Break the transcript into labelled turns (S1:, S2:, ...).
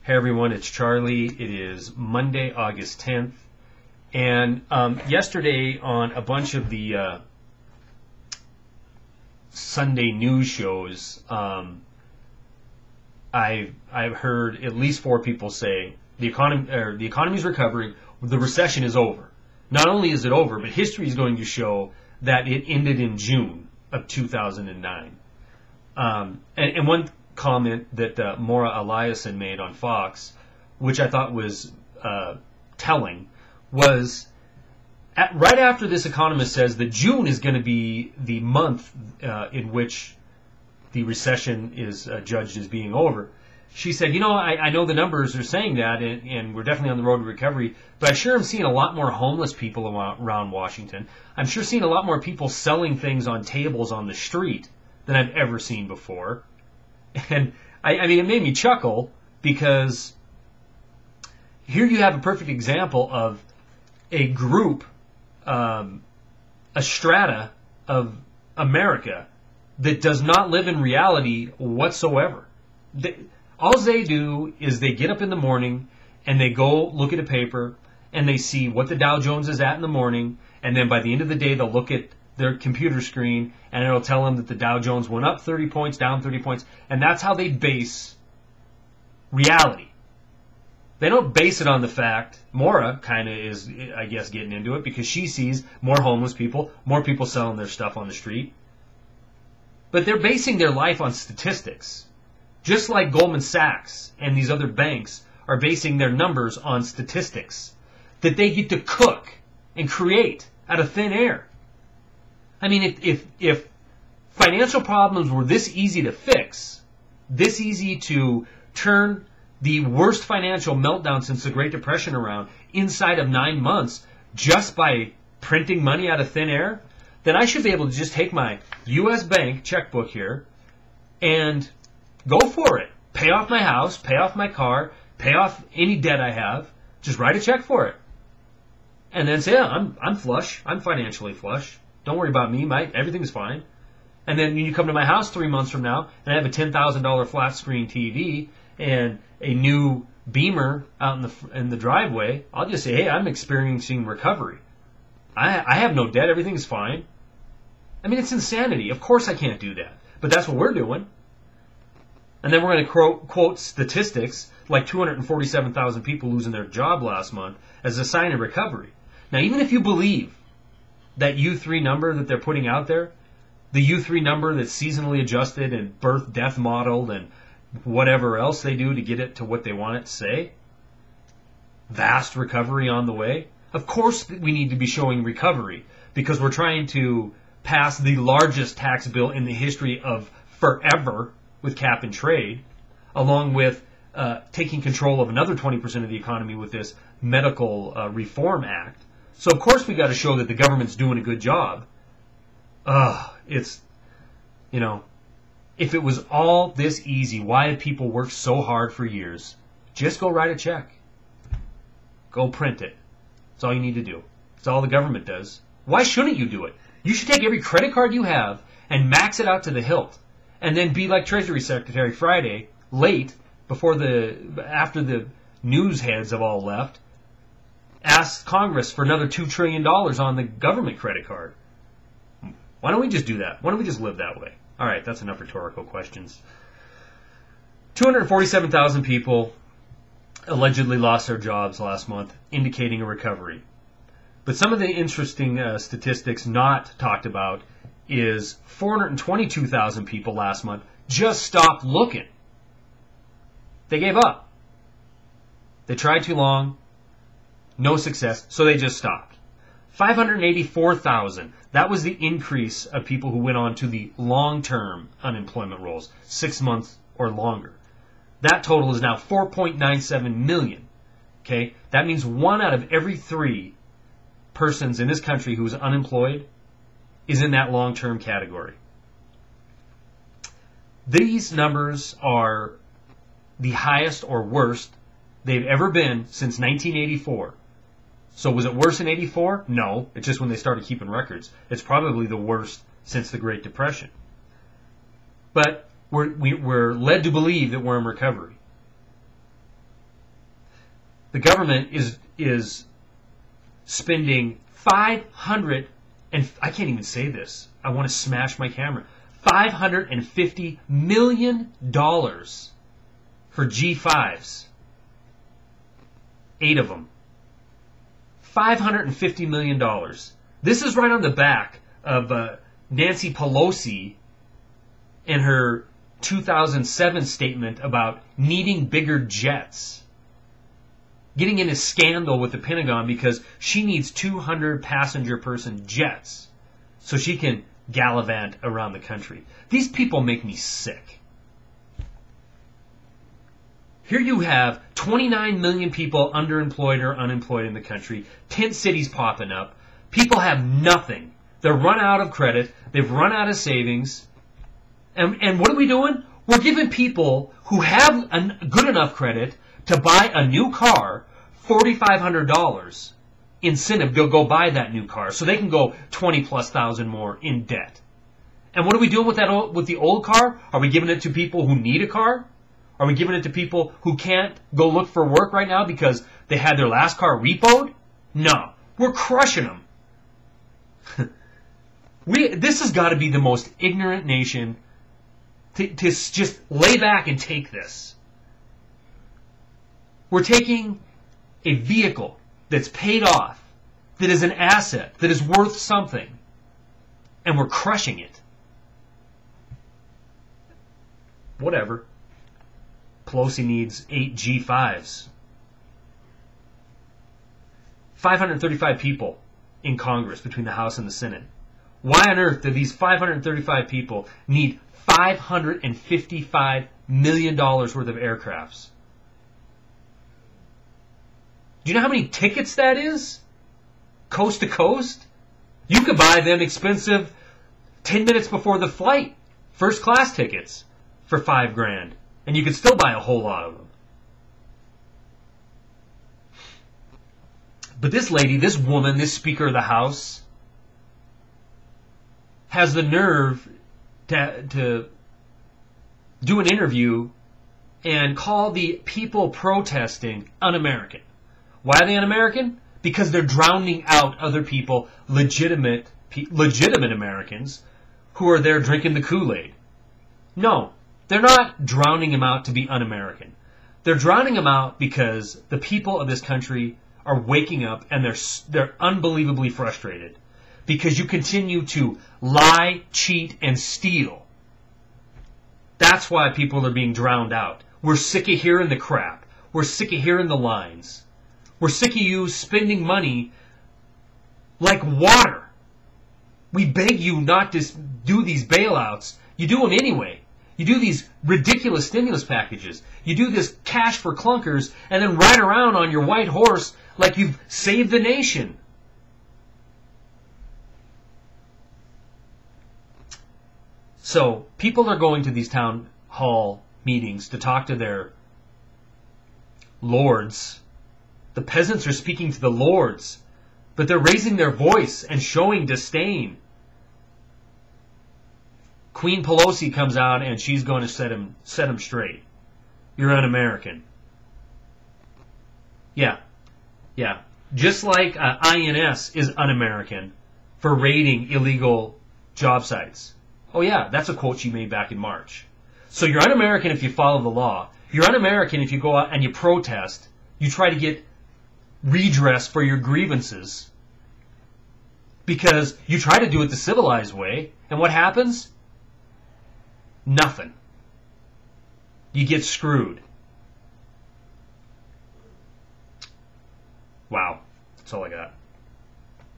S1: Hey everyone, it's Charlie. It is Monday, August 10th. And yesterday on a bunch of the Sunday news shows, I've heard at least 4 people say the economy is recovering, the recession is over. Not only is it over, but history is going to show that it ended in June of 2009. And one comment that Maura Eliason made on Fox, which I thought was telling, was right after this economist says that June is going to be the month in which the recession is judged as being over. She said, I know the numbers are saying that, and we're definitely on the road to recovery, but I sure am seeing a lot more homeless people around Washington. I'm sure seeing a lot more people selling things on tables on the street than I've ever seen before. And I mean, it made me chuckle because here you have a perfect example of a group, a strata of America that does not live in reality whatsoever. All they do is they get up in the morning and they go look at a paper and they see what the Dow Jones is at in the morning, and then by the end of the day they'll look at their computer screen and it'll tell them that the Dow Jones went up 30 points, down 30 points, and that's how they base reality. They don't base it on the fact. Maura kind of is, I guess, getting into it because she sees more homeless people, more people selling their stuff on the street. But they're basing their life on statistics. Just like Goldman Sachs and these other banks are basing their numbers on statistics that they get to cook and create out of thin air. I mean, if financial problems were this easy to fix, this easy to turn the worst financial meltdown since the Great Depression around inside of 9 months just by printing money out of thin air, then I should be able to just take my U.S. bank checkbook here and go for it. Pay off my house, pay off my car, pay off any debt I have, just write a check for it. And then say, yeah, I'm flush, I'm financially flush. Don't worry about me, everything's fine. And then you come to my house 3 months from now, and I have a $10,000 flat screen TV and a new Beamer out in the driveway. I'll just say, hey, I'm experiencing recovery. I have no debt, everything's fine. I mean, it's insanity. Of course I can't do that. But that's what we're doing. And then we're going to quote statistics like 247,000 people losing their job last month as a sign of recovery. Now, even if you believe that U3 number that they're putting out there, the U3 number that's seasonally adjusted and birth-death modeled and whatever else they do to get it to what they want it to say, vast recovery on the way, of course we need to be showing recovery because we're trying to pass the largest tax bill in the history of forever with cap and trade, along with taking control of another 20% of the economy with this Medical Reform Act. So of course we got to show that the government's doing a good job. If it was all this easy, why have people worked so hard for years? Just go write a check. Go print it. That's all you need to do. That's all the government does. Why shouldn't you do it? You should take every credit card you have and max it out to the hilt. And then be like Treasury Secretary Friday, late, after the news heads have all left, ask Congress for another $2 trillion on the government credit card. Why don't we just do that? Why don't we just live that way? All right, that's enough rhetorical questions. 247,000 people allegedly lost their jobs last month, indicating a recovery. But some of the interesting statistics not talked about is 422,000 people last month just stopped looking. They gave up. They tried too long, no success, so they just stopped. 584,000, that was the increase of people who went on to the long-term unemployment rolls, 6 months or longer. That total is now 4.97 million. Okay, that means 1 out of every 3 persons in this country who is unemployed is in that long-term category. These numbers are the highest or worst they've ever been since 1984. So was it worse in 84? No, it's just when they started keeping records. It's probably the worst since the Great Depression. But we're led to believe that we're in recovery. The government is spending 500, and I can't even say this. I want to smash my camera. $550 million for G5s. 8 of them. $550 million. This is right on the back of Nancy Pelosi and her 2007 statement about needing bigger jets. Getting in a scandal with the Pentagon because she needs 200 passenger person jets so she can gallivant around the country. These people make me sick. Here you have 29 million people underemployed or unemployed in the country, tent cities popping up. People have nothing. They're run out of credit. They've run out of savings. And what are we doing? We're giving people who have good enough credit to buy a new car $4,500 incentive to go buy that new car so they can go 20,000+ more in debt. And what are we doing with that with the old car? Are we giving it to people who need a car? Are we giving it to people who can't go look for work right now because they had their last car repoed? No. We're crushing them. This has got to be the most ignorant nation to just lay back and take this. We're taking a vehicle that's paid off, that is an asset, that is worth something, and we're crushing it. Whatever. Pelosi needs 8 G5s. 535 people in Congress between the House and the Senate. Why on earth do these 535 people need $555 million worth of aircrafts? Do you know how many tickets that is? Coast to coast? You could buy them expensive 10 minutes before the flight, first class tickets for $5,000. And you could still buy a whole lot of them. But this lady, this woman, this Speaker of the House, has the nerve to do an interview and call the people protesting un-American. Why are they un-American? Because they're drowning out other people, legitimate Americans, who are there drinking the Kool-Aid. No, they're not drowning them out to be un-American. They're drowning them out because the people of this country are waking up and they're unbelievably frustrated because you continue to lie, cheat, and steal. That's why people are being drowned out. We're sick of hearing the crap. We're sick of hearing the lines. We're sick of you spending money like water. We beg you not to do these bailouts. You do them anyway. You do these ridiculous stimulus packages. You do this cash for clunkers and then ride around on your white horse like you've saved the nation. So people are going to these town hall meetings to talk to their lords. The peasants are speaking to the lords, but they're raising their voice and showing disdain. Queen Pelosi comes out and she's going to set him straight. You're un-American. Yeah. Just like INS is un-American for raiding illegal job sites. Oh yeah, that's a quote she made back in March. So you're un-American if you follow the law. You're un-American if you go out and you protest. You try to get redress for your grievances. Because you try to do it the civilized way. And what happens? Nothing. You get screwed. Wow. That's all I got.